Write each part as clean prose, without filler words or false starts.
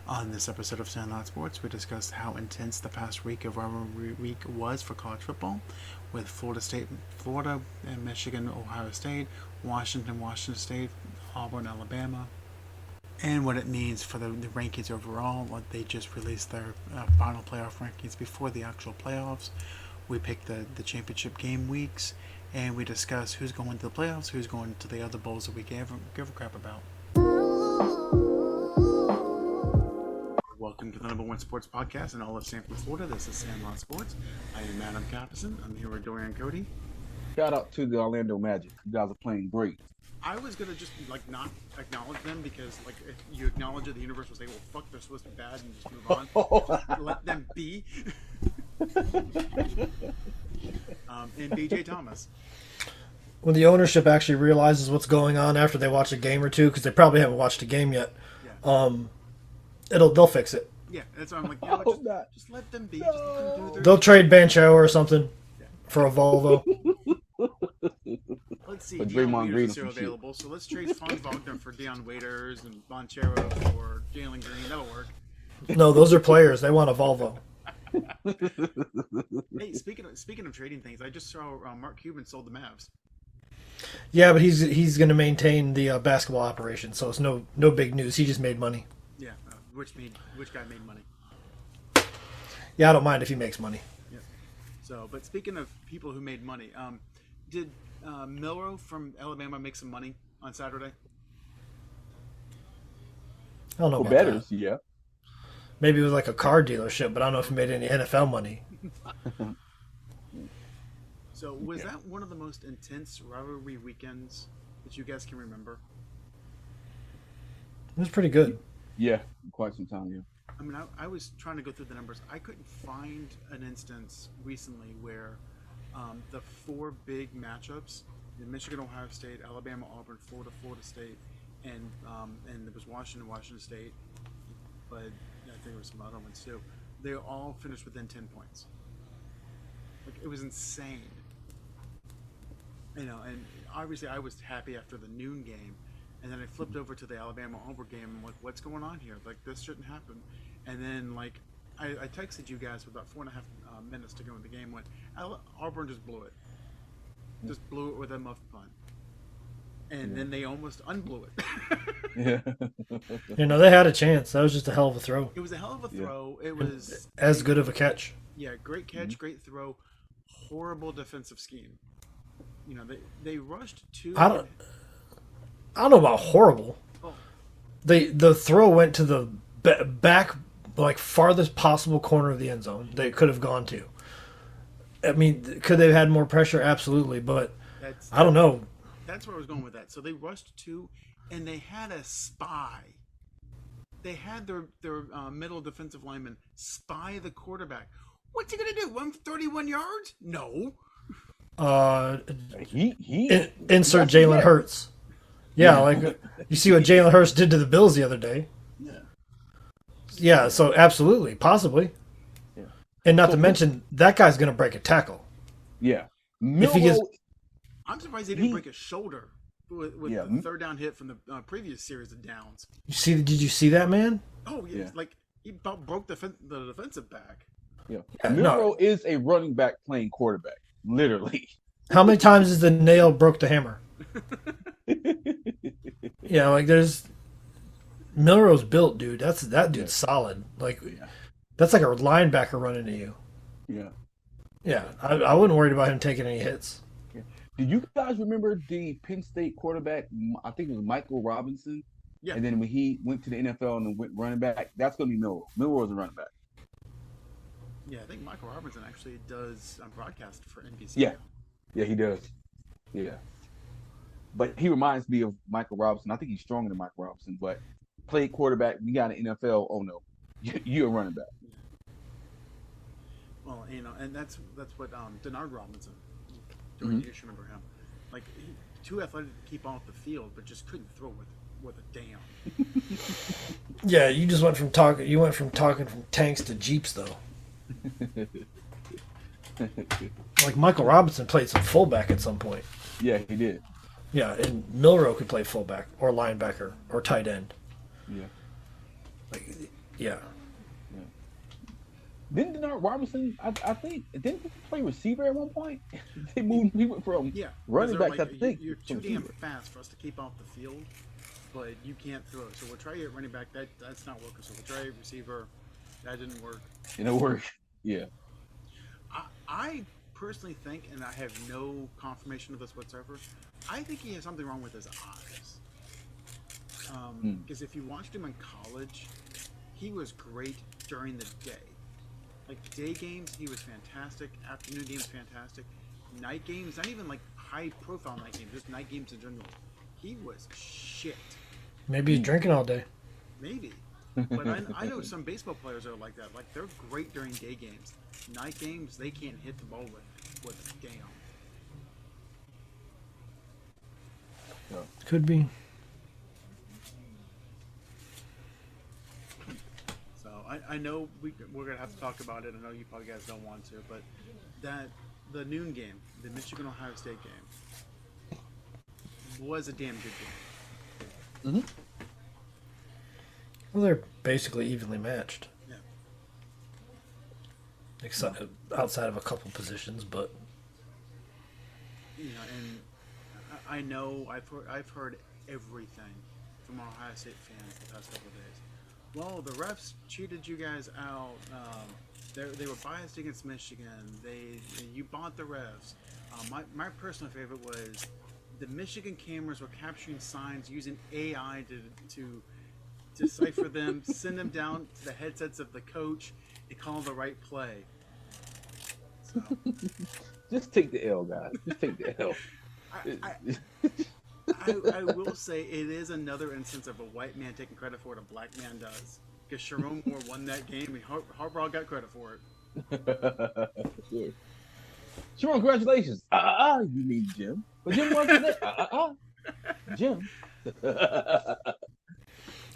On this episode of Sandlot Sports, we discussed how intense the past week of rivalry week was for college football, with Florida and Michigan, Ohio State, Washington State, Auburn, Alabama, and what it means for the rankings overall. What they just released their final playoff rankings before the actual playoffs. We picked the championship game weeks, and we discuss who's going to the playoffs, who's going to the other bowls that we give a crap about. Welcome to the #1 sports podcast in all of Sanford, Florida. This is Sandlot Sports. I am Adam Capison. I'm here with Dorian Cody. Shout out to the Orlando Magic. You guys are playing great. I was gonna just not acknowledge them because if you acknowledge it, the universe will say, "Well, fuck, they're supposed to be bad," and just move on. Just let them be. And BJ Thomas. When the ownership actually realizes what's going on after they watch a game or two, because they probably haven't watched a game yet, they'll fix it. Yeah, that's why I'm like, just let them be. Just let them do They'll trade Bancho or something for a Volvo. Let's see. Deion Waiters is still available, so let's trade Franz Wagner for Deion Waiters and Bonchero for Jalen Green. That'll work. No, those are players. They want a Volvo. Hey, speaking of trading things, I just saw Mark Cuban sold the Mavs. Yeah, but he's going to maintain the basketball operation, so it's no big news. He just made money. Yeah, which guy made money? Yeah, I don't mind if he makes money. Yeah. So, but speaking of people who made money, did Milroe from Alabama make some money on Saturday? I don't know For about bettors, that. yeah. Maybe it was like a car dealership, but I don't know if he made any NFL money. So was that one of the most intense rivalry weekends that you guys can remember? It was pretty good. Yeah, quite some time, yeah. I mean, I was trying to go through the numbers. I couldn't find an instance recently where the four big matchups in Michigan, Ohio State, Alabama, Auburn, Florida, Florida State, and there was Washington State, but I think there were some other ones too. They all finished within 10 points. Like, it was insane. You know, and obviously I was happy after the noon game, and then I flipped over to the Alabama-Auburn game. I'm like, what's going on here? Like, this shouldn't happen. And then, I texted you guys with about 4.5 minutes to go in the game when Auburn just blew it. Just blew it with a muff punt. And then they almost unblew Yeah. They had a chance. That was just a hell of a throw. It was a hell of a throw. It was as good of a catch. Yeah, great catch, great throw, horrible defensive scheme. You know, they rushed two. I don't know about horrible. Oh. The throw went to the back, farthest possible corner of the end zone they could have gone to. I mean, could they have had more pressure? Absolutely, but I don't know. That's where I was going with that. So they rushed two, and they had a spy. They had their middle defensive lineman spy the quarterback. What's he gonna do? Run 31 yards? No. Insert Jalen Hurts. Yeah, you see what Jalen Hurts did to the Bills the other day. Yeah, so absolutely, possibly. Yeah. And not to mention, that guy's going to break a tackle. Yeah. I'm surprised he didn't break his shoulder with the third down hit from the previous series of downs. Did you see that, man? Oh, yeah. He about broke the defensive back. Yeah. Milroe is a running back playing quarterback, literally. How many times has the nail broke the hammer? Yeah, there's Milroe's built, dude. That dude's solid. That's like a linebacker running to you. Yeah. Yeah, I wouldn't worry about him taking any hits. Yeah. Do you guys remember the Penn State quarterback? I think it was Michael Robinson. Yeah. And then when he went to the NFL and went running back, that's going to be Milroe. Milroe's a running back. Yeah, I think Michael Robinson actually does broadcast for NBC. Yeah. Yeah, he does. Yeah. But he reminds me of Michael Robinson. I think he's stronger than Michael Robinson, but played quarterback. You got an NFL. Oh no, you're a running back. Well, and that's what Denard Robinson. Mm-hmm. You should remember him. Too athletic to keep off the field, but just couldn't throw with a damn. Yeah, you just went from talking. You went from talking from tanks to jeeps, though. Michael Robinson played some fullback at some point. Yeah, he did. Yeah, and Milroe could play fullback or linebacker or tight end. Yeah. Yeah. Didn't Denard Robinson? I think didn't he play receiver at one point? They moved. He went from Yeah, running they're back. I think you're to too damn receiver. fast for us to keep off the field, but you can't throw. So we'll try you at running back. That's not working. So we'll try you at receiver. That didn't work. And it worked. Yeah. I personally think, and I have no confirmation of this whatsoever, I think he has something wrong with his eyes. Because if you watched him in college, he was great during the day. Like day games, he was fantastic. Afternoon games, fantastic. Night games, not even like high-profile night games, just night games in general. He was shit. Maybe he's drinking all day. Maybe. But I know some baseball players are like that. Like they're great during day games. Night games, they can't hit the ball with a damn. Could be. So I know we're gonna have to talk about it. I know you probably guys don't want to, but the noon game, the Michigan Ohio State game, was a damn good game. Mm-hmm. Well, they're basically evenly matched. Yeah. Except outside of a couple positions, but You know, and I know I've heard everything from Ohio State fans the past couple of days. Well, the refs cheated you guys out. They were biased against Michigan. You bought the refs. My personal favorite was the Michigan cameras were capturing signs using AI to decipher them, send them down to the headsets of the coach, and call the right play. So Just take the L, guys. Just take the L. I will say it is another instance of a white man taking credit for what a black man does. Because Sharon Moore won that game, and Harbaugh got credit for it. Sure. Sure, congratulations. You mean Jim? But Jim wasn't there. Jim.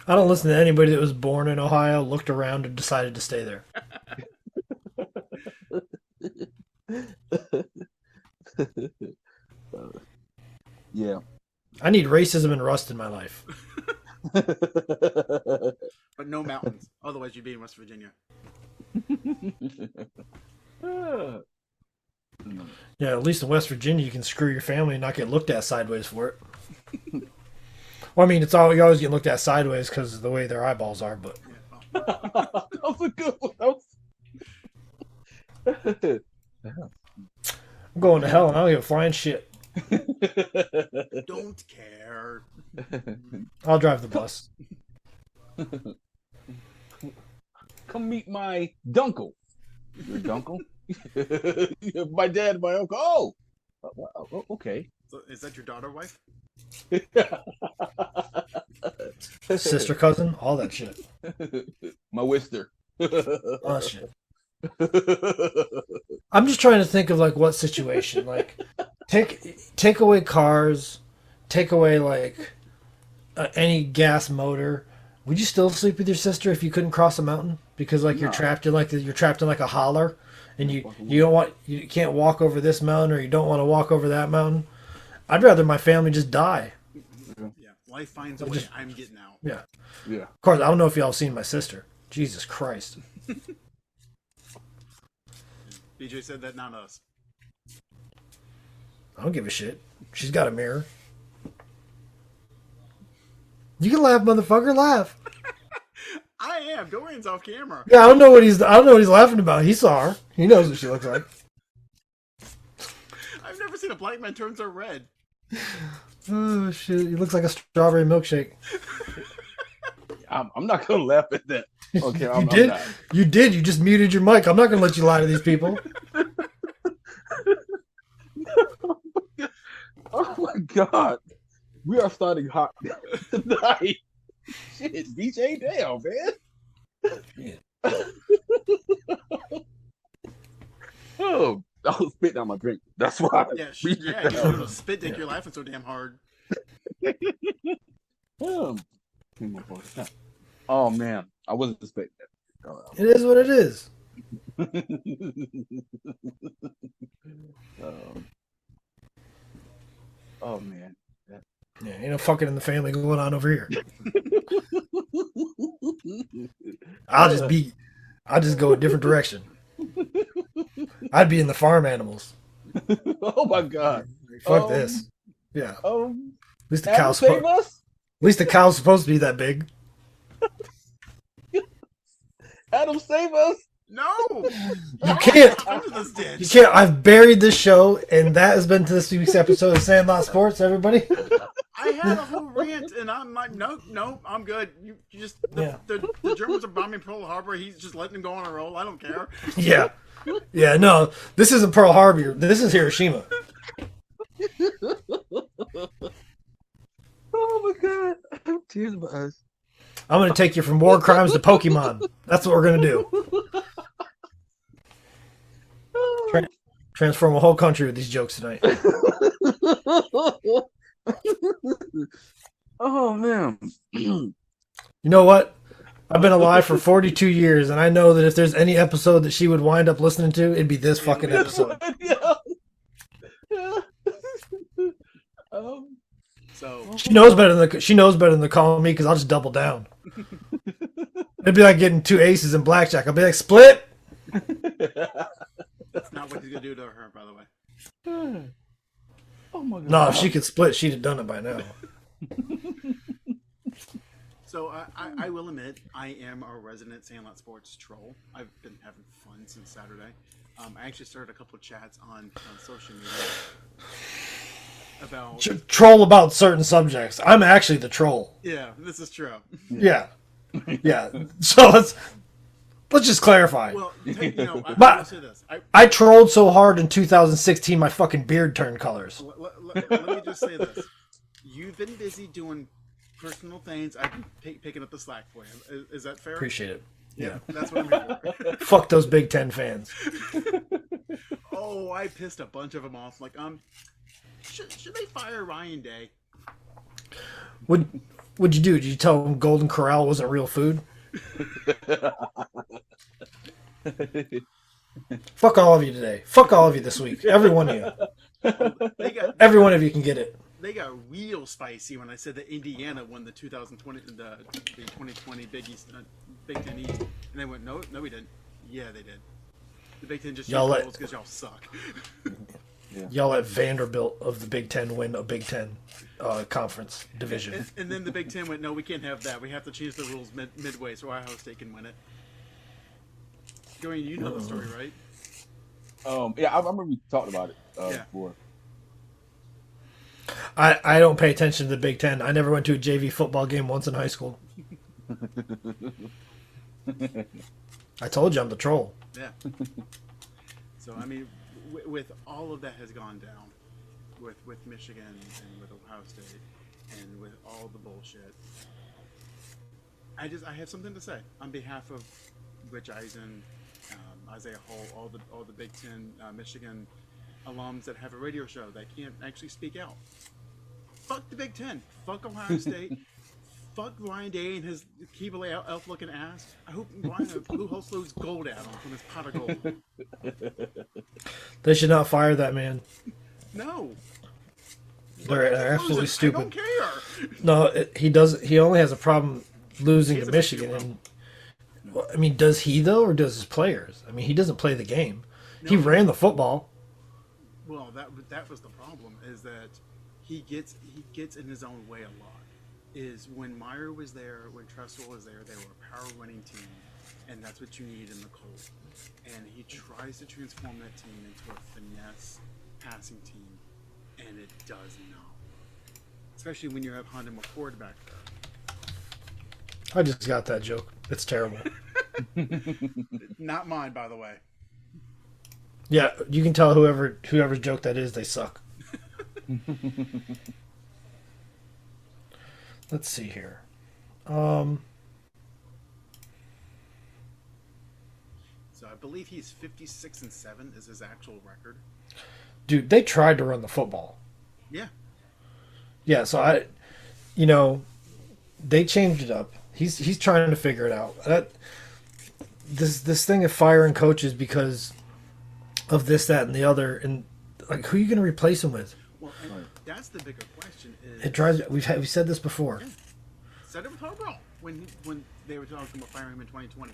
I don't listen to anybody that was born in Ohio, looked around, and decided to stay there. Yeah. I need racism and rust in my life. But no mountains. Otherwise, you'd be in West Virginia. Yeah, at least in West Virginia, you can screw your family and not get looked at sideways for it. Well, I mean, you always get looked at sideways because of the way their eyeballs are, but Yeah, well, That was a good one. I'm going to hell and I don't give a flying shit. don't care. I'll drive the bus. Come meet my dunkle. Your dunkle? My dad, my uncle. Oh, okay. So, is that your daughter, wife? Sister, cousin, all that shit. My Wister. All that shit. I'm just trying to think of like what situation, like take away cars, take away like any gas motor. Would you still sleep with your sister if you couldn't cross a mountain because like you're trapped in like a holler, and you can't walk over this mountain or you don't want to walk over that mountain? I'd rather my family just die. Yeah, life finds a way. I'm getting out. Yeah. Yeah. Of course, I don't know if y'all have seen my sister. Jesus Christ. BJ said that, not us. I don't give a shit. She's got a mirror. You can laugh, motherfucker. Laugh. I am. Dorian's off camera. Yeah, I don't know what he's laughing about. He saw her. He knows what she looks like. I've never seen a black man turn so red. Oh shit! He looks like a strawberry milkshake. I'm not gonna laugh at that. Okay, You did. You did. You just muted your mic. I'm not gonna let you lie to these people. Oh my god, we are starting hot tonight. Shit, DJ, damn man. Oh, I was spitting out my drink. That's why. Yeah, you spit dick. You're laughing so damn hard. Oh man, I wasn't expecting that. It is what it is. Oh man, Yeah, ain't no fucking in the family going on over here. I'll just go a different direction. I'd be in the farm animals. Oh my God. Fuck this. Yeah. At least the Adam, cow's save us. At least the cow's supposed to be that big. Adam, save us. No, You can't. under this ditch. You can't. I've buried this show, and that has been to this week's episode of Sandlot Sports. Everybody. I had a whole rant, and I'm like, no, I'm good. You just the Germans are bombing Pearl Harbor. He's just letting them go on a roll. I don't care. Yeah. Yeah. No, this isn't Pearl Harbor. This is Hiroshima. Oh my God. I'm tears in my eyes. I'm gonna take you from war crimes to Pokemon. That's what we're gonna do. Transform a whole country with these jokes tonight. Oh man. You know what? I've been alive for 42 years, and I know that if there's any episode that she would wind up listening to, it'd be this fucking episode. So She knows better than to call me because I'll just double down. It'd be like getting 2 aces in blackjack. I'll be like, split. that's not what he's gonna do to her, by the way. Oh my God. No, if she could split, she'd have done it by now. So I will admit, I am a resident Sandlot Sports troll. I've been having fun since Saturday. I actually started a couple of chats on social media about Troll about certain subjects. I'm actually the troll. yeah, this is true. Yeah. Yeah. So let's just clarify. Well, I But- will say this. I trolled so hard in 2016 my fucking beard turned colors. Let me just say this. You've been busy doing personal things. I've been picking up the slack for you. Is that fair? Appreciate it. Yeah. That's what I'm here for. Fuck those Big Ten fans. Oh, I pissed a bunch of them off. Like, should they fire Ryan Day? What'd you do? Did you tell them Golden Corral wasn't real food? Fuck all of you today. Fuck all of you this week. Every one of you. Every one of you can get it. They got real spicy when I said that Indiana won the 2020 Big East, Big Ten East, and they went, no, we didn't. Yeah, they did. The Big Ten just Y'all used because y'all suck. Y'all let Vanderbilt of the Big Ten win a Big Ten conference division. And then the Big Ten went, no, we can't have that. We have to change the rules midway so Ohio State can win it. Going, you know the story, right? Yeah, I remember we talked about it Yeah. before. I don't pay attention to the Big Ten. I never went to a JV football game once in high school. I told you I'm the troll. Yeah. So, I mean, with all of that has gone down, with Michigan and with Ohio State and with all the bullshit, I have something to say on behalf of Rich Eisen, Isaiah Hall, all the Big Ten, Michigan alums that have a radio show that can't actually speak out. Fuck the Big Ten. Fuck Ohio State. Fuck Ryan Day and his Keeble elf looking ass. I hope Blue Hole lose gold at him from his pot of gold. They should not fire that man. No. They're absolutely Losing. stupid. I don't care. No, he does. He only has a problem losing He to has a Michigan. big And well, I mean, does he though, or does his players? I mean, he doesn't play the game. He No. ran the football. Well, that was the problem, is that he gets in his own way a lot. Is when Meyer was there, when Tressel was there, they were a power winning team, and that's what you need in the Colts. And he tries to transform that team into a finesse passing team, and it does not. Especially when you have Honda McCord back there. I just got that joke. It's terrible. Not mine, by the way. Yeah, you can tell whoever's joke that is, they suck. Let's see here. So I believe he's 56-7 is his actual record. Dude, they tried to run the football. Yeah. Yeah, so they changed it up. He's trying to figure it out. This thing of firing coaches because of this, that, and the other, and like, who are you going to replace him with? Well, that's the bigger question. Is It drives. We said this before. Yeah. Said it with Harbaugh when they were talking about firing him in 2020.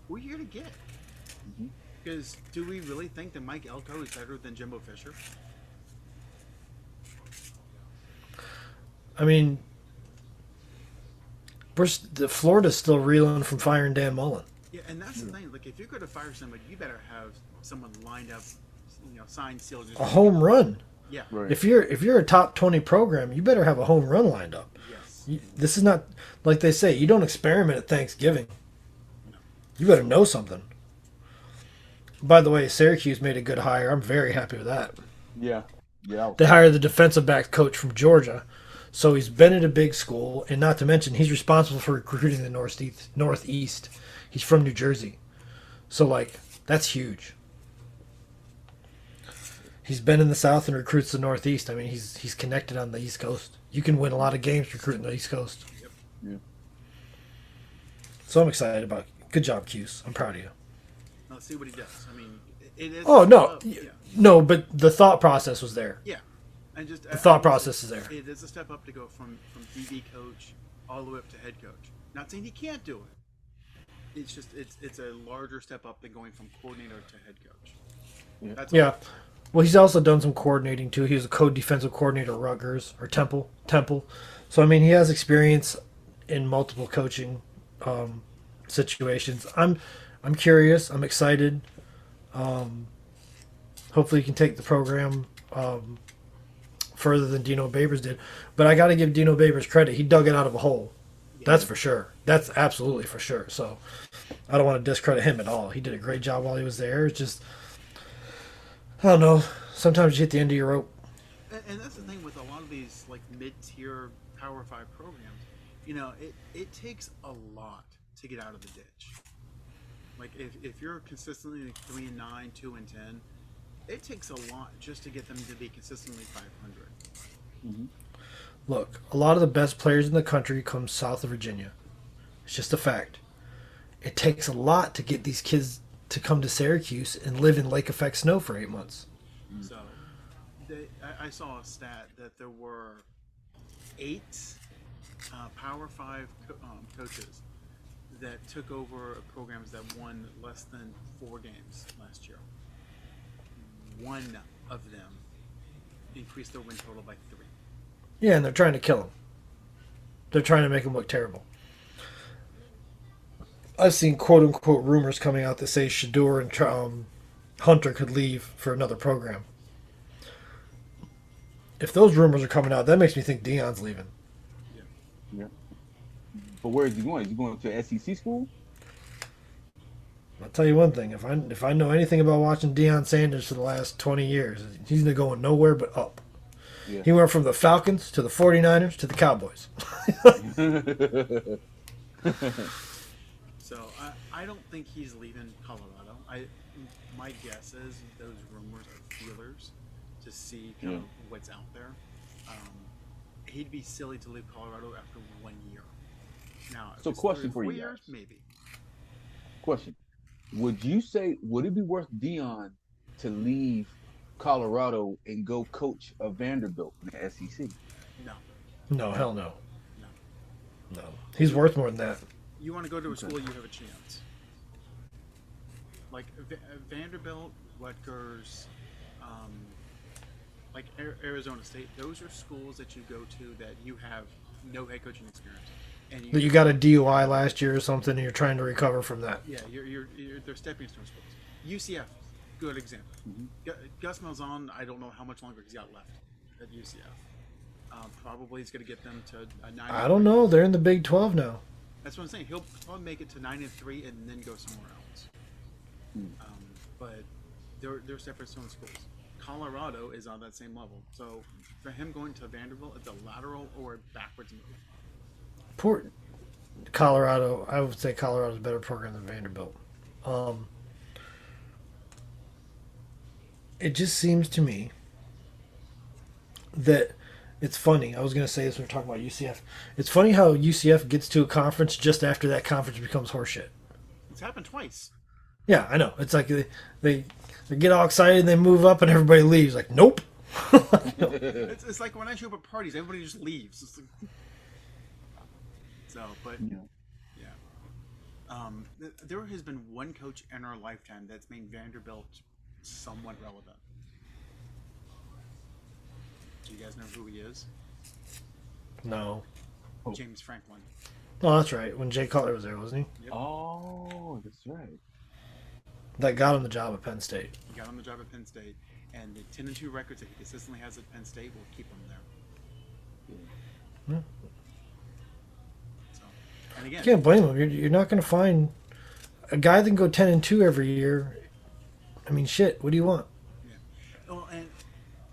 Who are you going to get? Because do we really think that Mike Elko is better than Jimbo Fisher? I mean, Florida's still reeling from firing Dan Mullen. Yeah, and that's the thing. Like, if you're going to fire somebody, you better have someone lined up, signed, sealed. A home run. Yeah. Right. If you're a top 20 program, you better have a home run lined up. Yes. This is not like they say. You don't experiment at Thanksgiving. You better know something. By the way, Syracuse made a good hire. I'm very happy with that. Yeah. They hired the defensive back coach from Georgia, so he's been at a big school, and not to mention he's responsible for recruiting the Northeast. He's from New Jersey, so like that's huge. He's been in the South and recruits the Northeast. I mean, he's connected on the East Coast. You can win a lot of games recruiting the East Coast. Yep. Yeah. So I'm excited about it. Good job, Cuse. I'm proud of you. Let's see what he does. I mean, it is. Oh, no. Yeah. No, but the thought process was there. Yeah. And just The thought process is there. It is a step up to go from DB coach all the way up to head coach. Not saying he can't do it. It's just it's a larger step up than going from coordinator to head coach. Yeah. That's Yeah. Well, he's also done some coordinating too. He was a co-defensive coordinator at Rutgers or Temple. So I mean, he has experience in multiple coaching situations. I'm curious. I'm excited. Hopefully, he can take the program further than Dino Babers did. But I got to give Dino Babers credit. He dug it out of a hole. That's for sure. That's absolutely for sure. So I don't want to discredit him at all. He did a great job while he was there. It's just, I don't know. Sometimes you hit the end of your rope. And that's the thing with a lot of these like mid-tier Power 5 programs. It takes a lot to get out of the ditch. Like if you're consistently like 3-9, 2-10, it takes a lot just to get them to be consistently 500. Mm-hmm. Look, a lot of the best players in the country come south of Virginia. It's just a fact. It takes a lot to get these kids to come to Syracuse and live in lake effect snow for 8 months. So I saw a stat that there were 8 Power 5 coaches that took over programs that won less than 4 games last year. One of them increased their win total by 3. Yeah, and they're trying to kill him. They're trying to make him look terrible. I've seen quote-unquote rumors coming out that say Shador and Hunter could leave for another program. If those rumors are coming out, that makes me think Deion's leaving. Yeah. But where is he going? Is he going to an SEC school? I'll tell you one thing. If I know anything about watching Deion Sanders for the last 20 years, he's not going nowhere but up. Yeah. He went from the Falcons to the 49ers to the Cowboys. So I don't think he's leaving Colorado. My guess is those rumors are feelers to see kind of what's out there. He'd be silly to leave Colorado after 1 year. Now, if So it's question 3 or for 4 you years, guys. maybe. Question. Would it be worth Deion to leave Colorado and go coach a Vanderbilt in the SEC? No. No, hell no. No. No. He's worth more than that. You want to go to a school, you have a chance. Like Vanderbilt, Rutgers, like Arizona State, those are schools that you go to that you have no head coaching experience. And You got a DUI last year or something, and you're trying to recover from that. Yeah, they're stepping stone schools. UCF, good example. Gus Malzahn, I don't know how much longer he's got left at UCF. Probably he's going to get them to a 9. I don't know. They're in the Big 12 now. That's what I'm saying. He'll probably make it to 9-3 and then go somewhere else. But they're separate stone schools. Colorado is on that same level. So for him going to Vanderbilt, it's a lateral or a backwards move. Poor Colorado. I would say Colorado's a better program than Vanderbilt. It just seems to me that it's funny. I was going to say this when we we're talking about UCF. It's funny how UCF gets to a conference just after that conference becomes horseshit. It's happened twice. Yeah, I know. It's like they get all excited and they move up and everybody leaves. Like, nope. It's like when I show up at parties, everybody just leaves. It's like, so, but Yeah. yeah. There has been one coach in our lifetime that's made Vanderbilt somewhat relevant. Do you guys know who he is? No. Oh. James Franklin. Oh, that's right. When Jay Cutler was there, wasn't he? Yep. Oh, that's right. That got him the job at Penn State. He got on the job at Penn State, and the 10-2 records that he consistently has at Penn State will keep him there. Yeah. So, and again, You can't blame him. You're not going to find a guy that can go 10-2 every year. I mean, shit. What do you want? yeah. Well,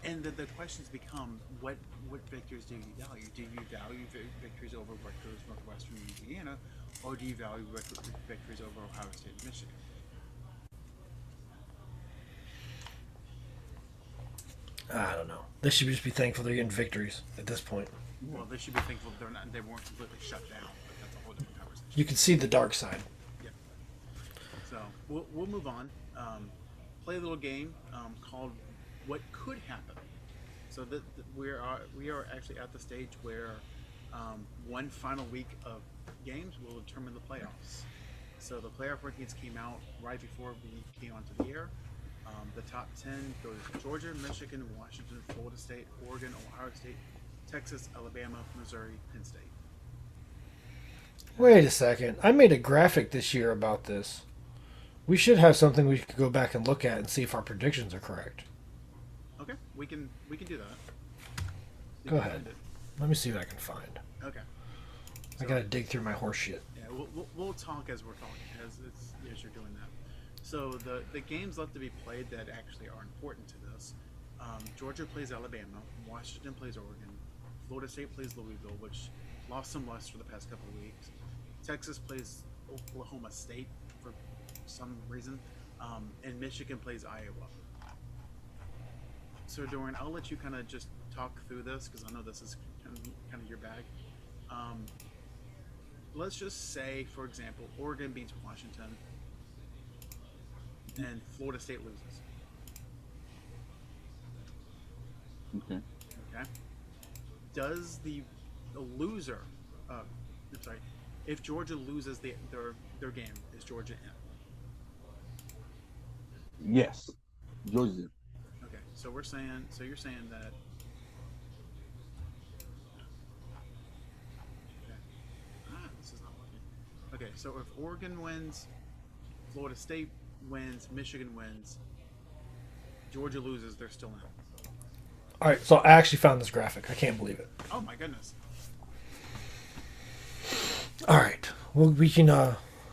and the questions become what victories do you value? Do you value victories over Rutgers, Northwestern, Louisiana, or do you value victories over Ohio State and Michigan? I don't know. They should just be thankful they're getting victories at this point. Well, they should be thankful they weren't completely shut down, but that's a whole different conversation. You can see the dark side. Yeah. So we'll move on. Play a little game called "What Could Happen." So we are actually at the stage where one final week of games will determine the playoffs. So the playoff rankings came out right before we came onto the air. The top 10 goes Georgia, Michigan, Washington, Florida State, Oregon, Ohio State, Texas, Alabama, Missouri, Penn State. Wait a second. I made a graphic this year about this. We should have something we could go back and look at and see if our predictions are correct. Okay, we can do that. Go ahead. Let me see what I can find. Okay. I gotta dig through my horse shit. Yeah, we'll talk as we're talking as you're doing that. So the games left to be played that actually are important to this. Georgia plays Alabama. Washington plays Oregon. Florida State plays Louisville, which lost some luster the past couple of weeks. Texas plays Oklahoma State for some reason, and Michigan plays Iowa. So Dorian, I'll let you kind of just talk through this because I know this is kind of your bag. Let's just say, for example, Oregon beats Washington and Florida State loses. Okay. Okay. Does the loser, if Georgia loses their game, is Georgia in? Yes. Georgia's in. Okay. So you're saying that. Okay. This is not working. Okay. So if Oregon wins, Florida State wins, Michigan wins, Georgia loses, they're still in. All right, so I actually found this graphic. I can't believe it. Oh my goodness. All right. Well, we can.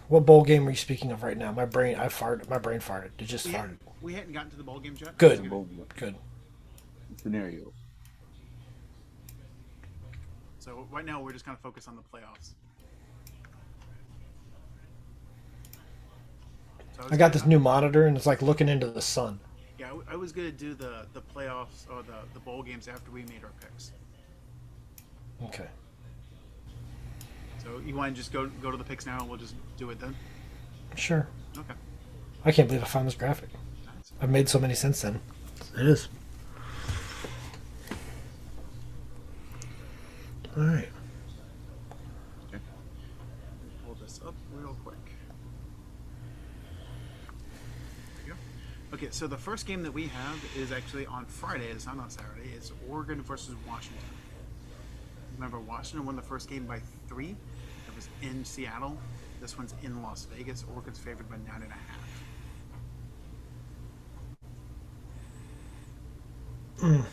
What bowl game are you speaking of right now? My brain farted. It just farted. We hadn't gotten to the bowl games yet. Good. Good. Scenario. So right now we're just kind of focused on the playoffs. So I got this new monitor, and it's like looking into the sun. Yeah, I was going to do the playoffs or the bowl games after we made our picks. Okay. So you want to just go to the picks now and we'll just do it then? Sure. Okay. I can't believe I found this graphic. Nice. I've made so many since then. It is. All right. Okay. Pull this up real quick. There you go. Okay, so the first game that we have is actually on Friday. It's not on Saturday. It's Oregon versus Washington. Remember, Washington won the first game by 3. It was in Seattle. This one's in Las Vegas. Oregon's favored by 9.5.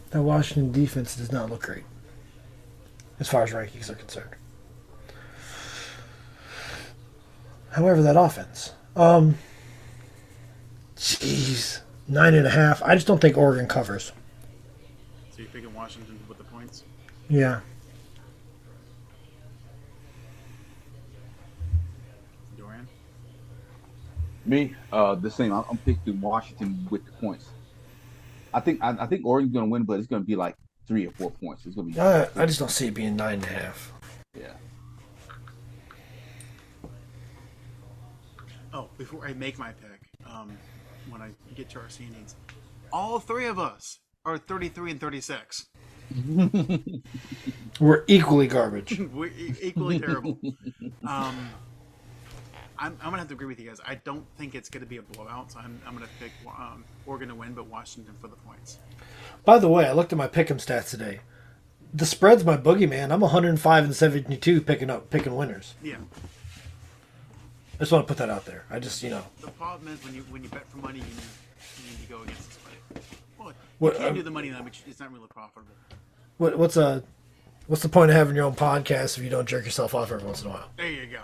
That Washington defense does not look great, as far as rankings are concerned. However, that offense, jeez, 9.5. I just don't think Oregon covers. So you're picking Washington with the points? Yeah. Dorian? Me, the same. I'm picking Washington with the points. I think Oregon's gonna win, but it's gonna be like 3 or 4 points. It's gonna be. I just don't see it being 9.5. Yeah. Oh, before I make my pick, when I get to our standings, all three of us are 33 and 36. We're equally garbage. We're equally terrible. I'm gonna have to agree with you guys. I don't think it's gonna be a blowout, so I'm gonna pick Oregon to win, but Washington for the points. By the way, I looked at my pick'em stats today. The spread's my boogeyman. I'm 105 and 72 picking winners. Yeah. I just want to put that out there. I just, The problem is when you bet for money, you need to go against the spread. Well, you What, can do the money line, but it's not really profitable. what's the point of having your own podcast if you don't jerk yourself off every once in a while? There you go.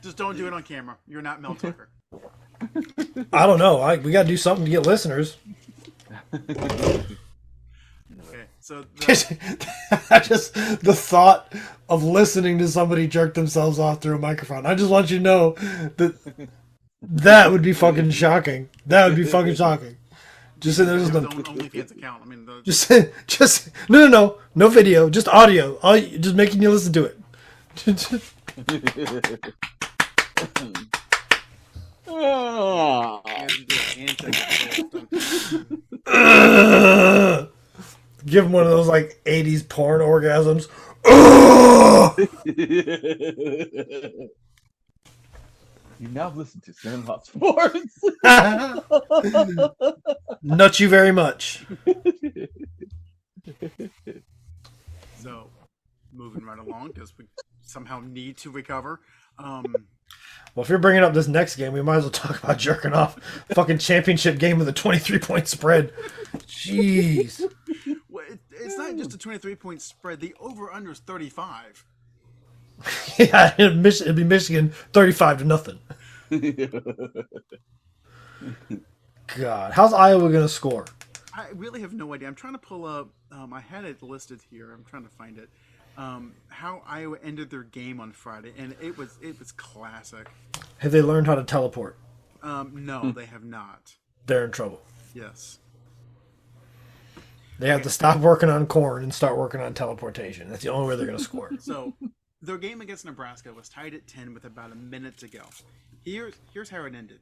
Just don't do it on camera. You're not Mel Tucker. I don't know. We got to do something to get listeners. Okay, so Just the thought of listening to somebody jerk themselves off through a microphone. I just want you to know that would be fucking shocking. That would be fucking shocking. Just say there's there's no OnlyFans account. I mean, just no video, just audio. Just making you listen to it. Give him one of those like 80s porn orgasms. You now listen to Sandlot Sports. Nut you very much. So, moving right along because we somehow need to recover. Well, if you're bringing up this next game, we might as well talk about jerking off. Fucking championship game with a 23-point spread. Jeez. Well, it's not just a 23-point spread. The over/under is 35. Yeah, it'd be Michigan 35-0. God, how's Iowa going to score? I really have no idea. I'm trying to pull up. I had it listed here. I'm trying to find it. How Iowa ended their game on Friday, and it was classic. Have they learned how to teleport? No, they have not. They're in trouble. Yes. They have to stop working on corn and start working on teleportation. That's the only way they're going to score. So, their game against Nebraska was tied at 10 with about a minute to go. Here's how it ended.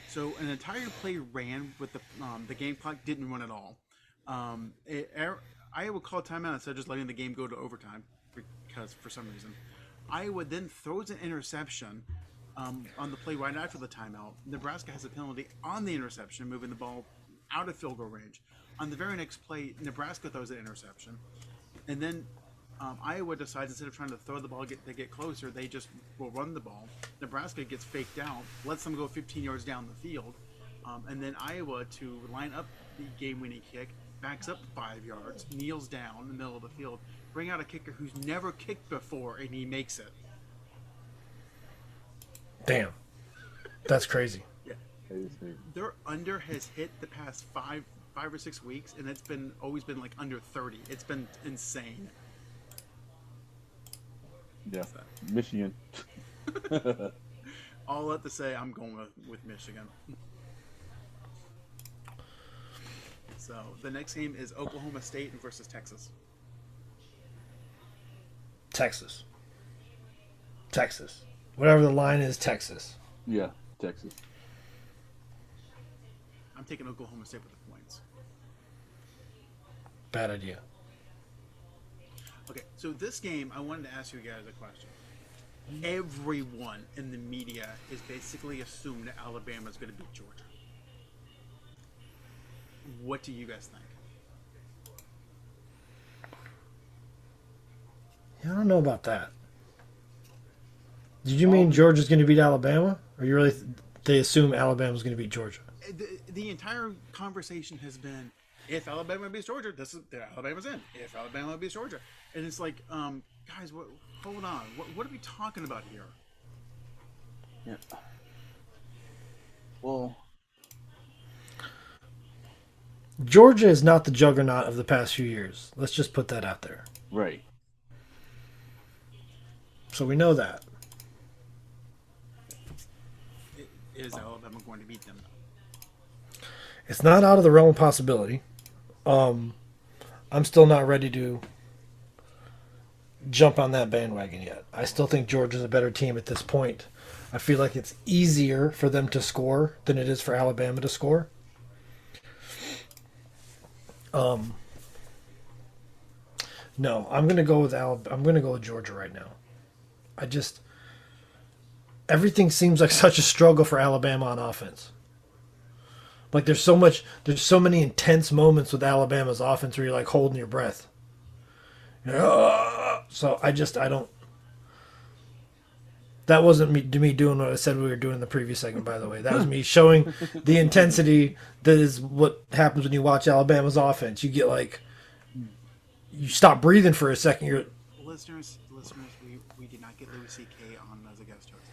So, an entire play ran with the game clock didn't run at all. Iowa called timeout instead of just letting the game go to overtime because for some reason. Iowa then throws an interception on the play right after the timeout. Nebraska has a penalty on the interception, moving the ball out of field goal range. On the very next play, Nebraska throws an interception. And then Iowa decides instead of trying to throw the ball to get closer, they just will run the ball. Nebraska gets faked out, lets them go 15 yards down the field. And then Iowa, to line up the game-winning kick, backs up 5 yards, kneels down in the middle of the field, bring out a kicker who's never kicked before, and he makes it. Damn. That's crazy. Yeah. Their under has hit the past five or 6 weeks, and it's always been like under 30. It's been insane. Yeah, Michigan. All that to say, I'm going with Michigan. So the next game is Oklahoma State versus Texas. Texas. Whatever the line is, Texas. Yeah, Texas. I'm taking Oklahoma State with the points. Bad idea. Okay, so this game, I wanted to ask you guys a question. Everyone in the media is basically assumed that Alabama is going to beat Georgia. What do you guys think? Yeah, I don't know about that. Did you mean Georgia's going to beat Alabama? Or you really they assume Alabama's going to beat Georgia? The entire conversation has been, if Alabama beats Georgia, Alabama's in. If Alabama beats Georgia. And it's like, guys, hold on. What are we talking about here? Yeah. Well, Georgia is not the juggernaut of the past few years. Let's just put that out there. right. So we know that. Is Alabama going to beat them? It's not out of the realm of possibility. I'm still not ready to jump on that bandwagon yet. I still think Georgia's a better team at this point. I feel like it's easier for them to score than it is for Alabama to score. Um, no, I'm gonna go with I'm gonna go with Georgia right now. I just everything seems like such a struggle for Alabama on offense. Like there's so many intense moments with Alabama's offense where you're like holding your breath. You're like, "Ah!" So I don't. That wasn't me doing what I said we were doing in the previous segment, by the way. That was me showing the intensity that is what happens when you watch Alabama's offense. You get like, you stop breathing for a second. You're Listeners, we did not get Louis C.K. on as a guest host.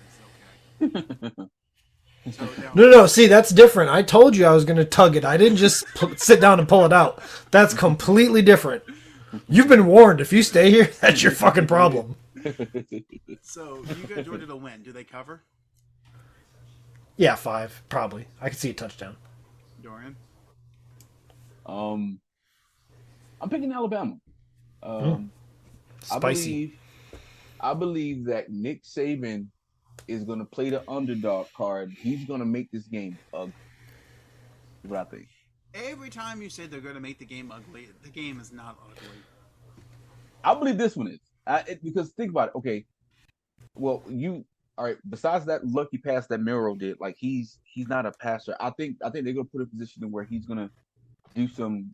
It's okay. So now, no. See, that's different. I told you I was going to tug it. I didn't just sit down and pull it out. That's completely different. You've been warned. If you stay here, that's your fucking problem. so you got Georgia to win. Do they cover? Yeah, 5 probably. I could see a touchdown. Dorian? I'm picking Alabama. Spicy. I believe that Nick Saban is going to play the underdog card. He's going to make this game ugly. That's what I think. Every time you say they're going to make the game ugly, the game is not ugly. I believe this one is. Because think about it. Okay, well, all right. Besides that lucky pass that Milroe did, like he's not a passer. I think they're gonna put a position in where he's gonna do some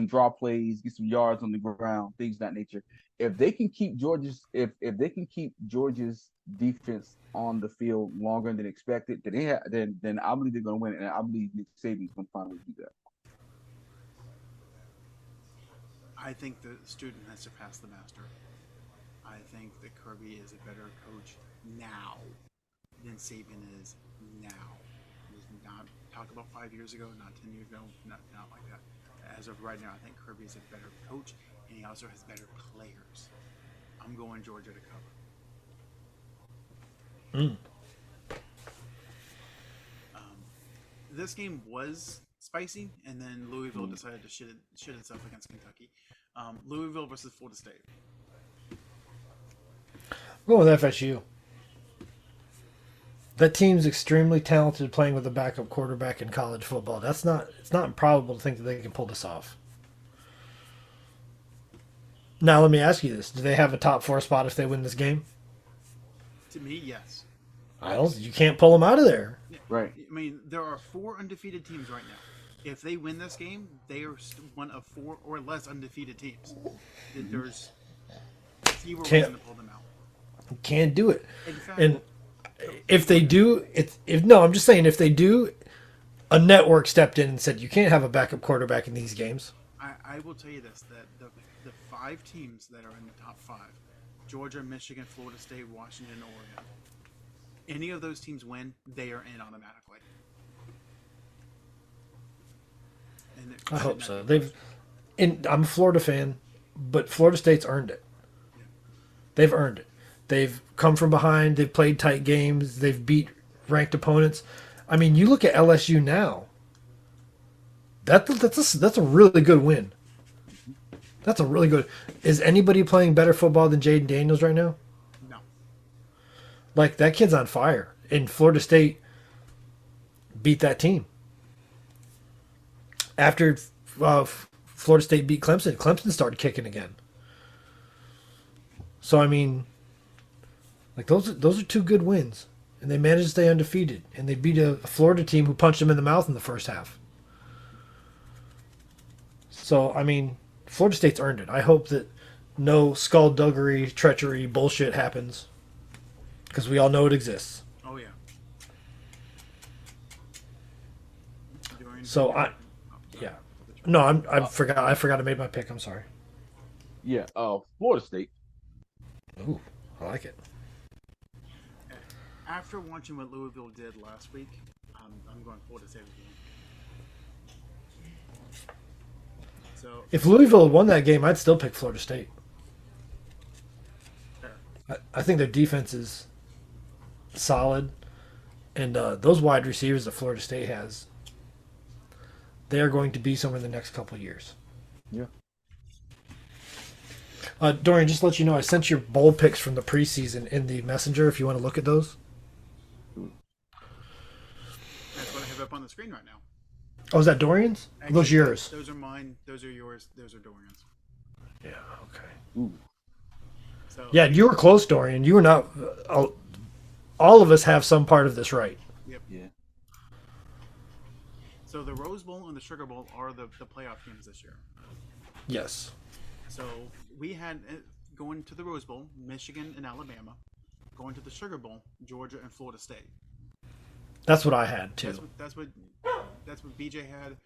draw plays, get some yards on the ground, things of that nature. If they can keep Georgia's defense on the field longer than expected, then I believe they're gonna win, and I believe Nick Saban's gonna finally do that. I think the student has surpassed the master. I think that Kirby is a better coach now than Saban is now. This is not talk about 5 years ago, not 10 years ago, not like that. As of right now, I think Kirby is a better coach, and he also has better players. I'm going Georgia to cover. This game was spicy, and then Louisville decided to shit itself against Kentucky. Louisville versus Florida State. I'm going with FSU. That team's extremely talented playing with a backup quarterback in college football. It's not improbable to think that they can pull this off. Now let me ask you this. Do they have a top 4 spot if they win this game? To me, yes. You can't pull them out of there. Right. I mean, there are 4 undefeated teams right now. If they win this game, they are one of 4 or less undefeated teams. There's zero reason to pull them out. Can't do it. In fact, And if they do, I'm just saying, if they do, a network stepped in and said you can't have a backup quarterback in these games. I will tell you this: that the 5 teams that are in the top 5, Georgia, Michigan, Florida State, Washington, Oregon, any of those teams win, they are in automatically. And I hope so. I'm a Florida fan, but Florida State's earned it. Yeah. They've earned it. They've come from behind. They've played tight games. They've beat ranked opponents. I mean, you look at LSU now. That's a really good win. That's a really good. Is anybody playing better football than Jaden Daniels right now? No. Like, that kid's on fire. And Florida State beat that team. After Florida State beat Clemson, Clemson started kicking again. So, I mean, like, those are 2 good wins. And they managed to stay undefeated. And they beat a Florida team who punched them in the mouth in the first half. So, I mean, Florida State's earned it. I hope that no skullduggery, treachery, bullshit happens. Because we all know it exists. Oh, yeah. So, yeah. No, I forgot I made my pick. I'm sorry. Yeah, Florida State. Ooh, I like it. After watching what Louisville did last week, I'm going Florida State again. So If Louisville had won that game, I'd still pick Florida State. fair. I think their defense is solid, and those wide receivers that Florida State has, they are going to be somewhere in the next couple of years. Yeah. Dorian, just to let you know, I sent your bowl picks from the preseason in the messenger if you want to look at those. That's what I have up on the screen right now. Oh, is that Dorian's? Actually, Those yours? Those are mine. Those are yours. Those are Dorian's. Yeah. Okay. Ooh. So Yeah, you were close, Dorian. You were not. All of us have some part of this right. yep. Yeah. So the Rose Bowl and the Sugar Bowl are the playoff games this year. Yes. So we had going to the Rose Bowl, Michigan and Alabama. Going to the Sugar Bowl, Georgia and Florida State. That's what I had too. That's what BJ had.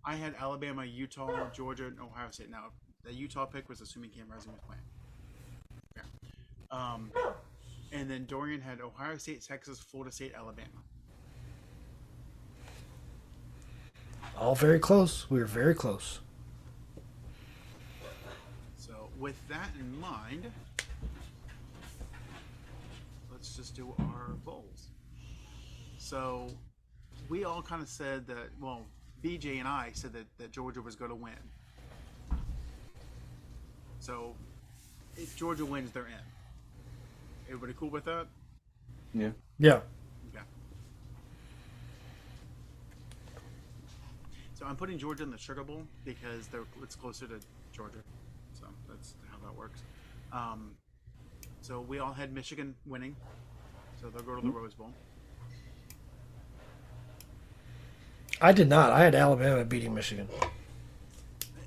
I had Alabama, Utah, Georgia, and Ohio State. Now the Utah pick was assuming Cam Rising was playing. Yeah. And then Dorian had Ohio State, Texas, Florida State, Alabama. All very close. We were very close. So with that in mind, let's just do our bowls. So we all kind of said that, well, BJ and I said that Georgia was going to win. So if Georgia wins, they're in. Everybody cool with that? Yeah. Yeah. Okay. So I'm putting Georgia in the Sugar Bowl because it's closer to Georgia. So that's how that works. So we all had Michigan winning. So they'll go to the Rose Bowl. I did not. I had Alabama beating Michigan.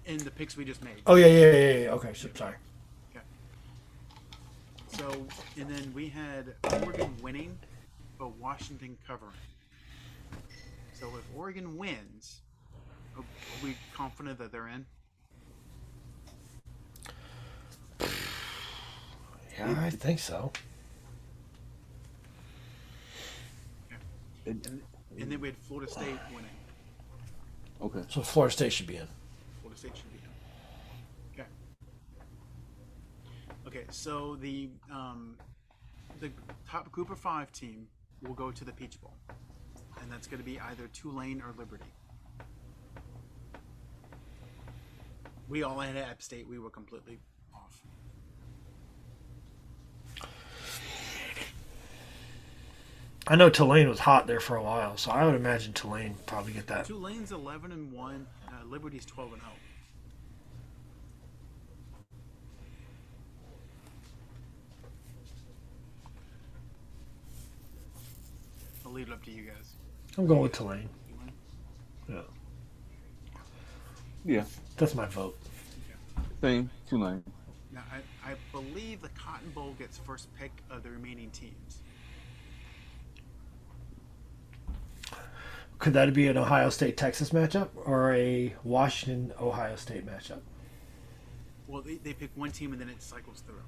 In the picks we just made. Oh yeah. Okay, sorry. Okay. So, and then we had Oregon winning, but Washington covering. So if Oregon wins, are we confident that they're in? Yeah, I think so. And then we had Florida State winning. Okay. So Florida State should be in. Florida State should be in. Okay. Okay, so the top group of 5 team will go to the Peach Bowl. And that's going to be either Tulane or Liberty. We all had App State. We were completely off. I know Tulane was hot there for a while, so I would imagine Tulane probably get that. Tulane's 11-1. Liberty's 12-0. I'll leave it up to you guys. I'm going with Tulane. Tulane? Yeah, Yeah. that's my vote. Same. Tulane. Now, I believe the Cotton Bowl gets first pick of the remaining teams. Could that be an Ohio State-Texas matchup or a Washington-Ohio State matchup? Well, they pick one team and then it cycles through.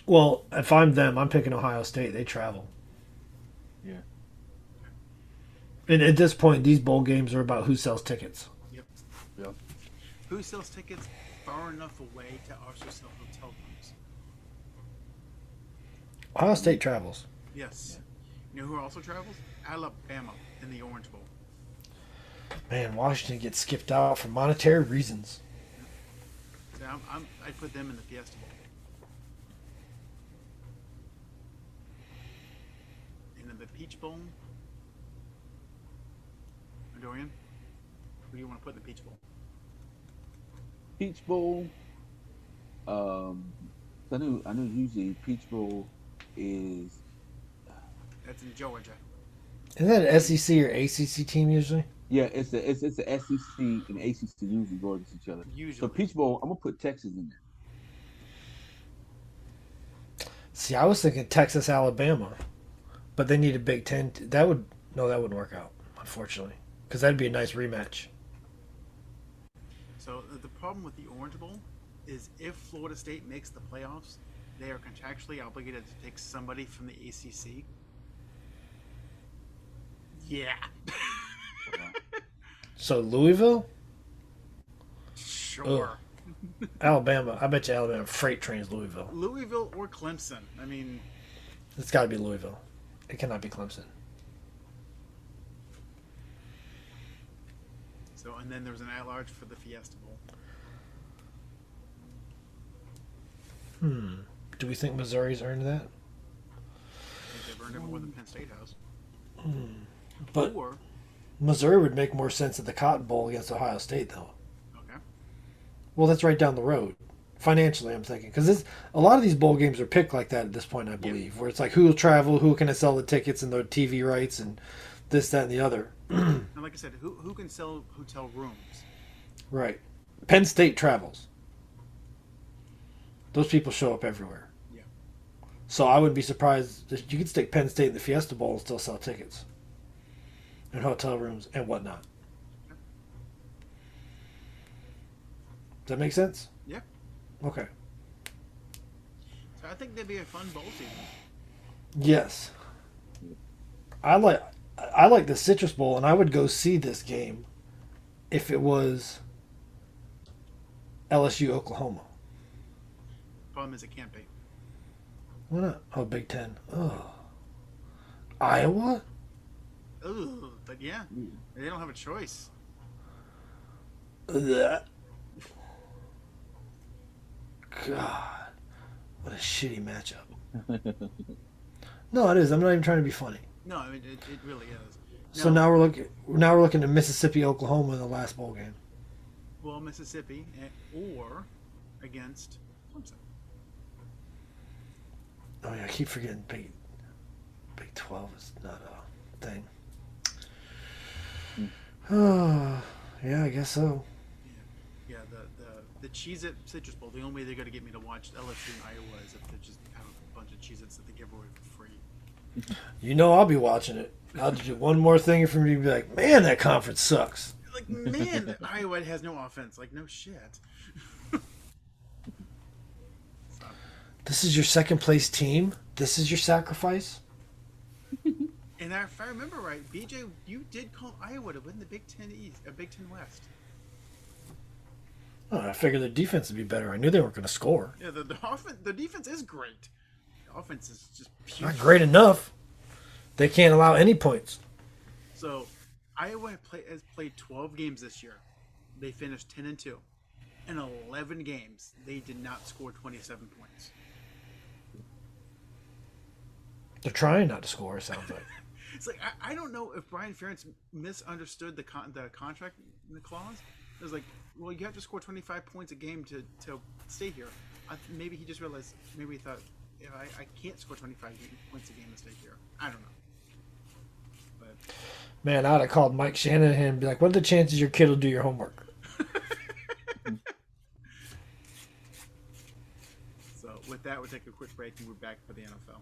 Well, if I'm them, I'm picking Ohio State. They travel. Yeah. And at this point, these bowl games are about who sells tickets. Yep. Yep. Who sells tickets far enough away to also sell hotel rooms? Ohio State travels. Yes. You know who also travels? Alabama in the Orange Bowl. Man, Washington gets skipped out for monetary reasons. So I'd put them in the Fiesta Bowl. And in the Peach Bowl, Dorian, who do you want to put in the Peach Bowl? Peach Bowl. I know usually Peach Bowl is. That's in Georgia. Isn't that an SEC or ACC team usually? Yeah, it's the SEC and ACC usually go against each other. Usually. So Peach Bowl, I'm gonna put Texas in there. See, I was thinking Texas, Alabama, but they need a Big Ten. That wouldn't work out, unfortunately, because that'd be a nice rematch. So the problem with the Orange Bowl is if Florida State makes the playoffs, they are contractually obligated to take somebody from the ACC. Yeah. So Louisville, Sure. Alabama. I bet you Alabama freight trains Louisville. Louisville or Clemson. I mean, It's got to be Louisville. It cannot be Clemson. so and then there's an at-large for the Fiesta Bowl. Do we think Missouri's earned that? I think they've earned it more than Penn State has. But Or, Missouri would make more sense at the Cotton Bowl against Ohio State, though. okay. Well, that's right down the road. Financially, I'm thinking. Because a lot of these bowl games are picked like that at this point, I believe. Where it's like, who will travel, who can I sell the tickets and the TV rights and this, that, and the other. And like I said, who can sell hotel rooms? Right. Penn State travels. Those people show up everywhere. Yeah. So I wouldn't be surprised if you could stick Penn State in the Fiesta Bowl and still sell tickets. And hotel rooms and whatnot. Does that make sense? Yeah. Okay. So I think that'd be a fun bowl season. Yes. I like the Citrus Bowl, and I would go see this game if it was LSU Oklahoma. Problem is, it can't be. Why not? Oh, Big Ten. Oh. Iowa? Ugh, but yeah, they don't have a choice. Ugh. God. What a shitty matchup. No, it is. I'm not even trying to be funny. No, I mean it really is. So now we're looking at Mississippi, Oklahoma in the last bowl game. Well, Mississippi or against Clemson. Oh yeah, I keep forgetting Big 12 is not a thing. Oh, yeah, I guess so. Yeah, the Cheez-It Citrus Bowl. The only way they're going to get me to watch LSU and Iowa is if they just have a bunch of Cheez-Its that they give away for free. You know I'll be watching it. I'll do one more thing for me to be like, man, that conference sucks. Like, man, Iowa has no offense. Like, no shit. This is your second place team? This is your sacrifice? And if I remember right, BJ, you did call Iowa to win the Big Ten East, Big Ten West. Oh, I figured their defense would be better. I knew they weren't going to score. Yeah, the defense is great. The offense is just Not great enough. They can't allow any points. So, Iowa has played 12 games this year. They finished 10-2. In 11 games, they did not score 27 points. They're trying not to score, it sounds like. It's like I don't know if Brian Ferentz misunderstood the contract clause. It was like, well, you have to score 25 points a game to stay here. Maybe he just realized. Maybe he thought, if I can't score 25 points a game to stay here. I don't know. But Man, I'd have called Mike Shanahan and be like, what are the chances your kid will do your homework? So with that, we'll take a quick break and we're back for the NFL.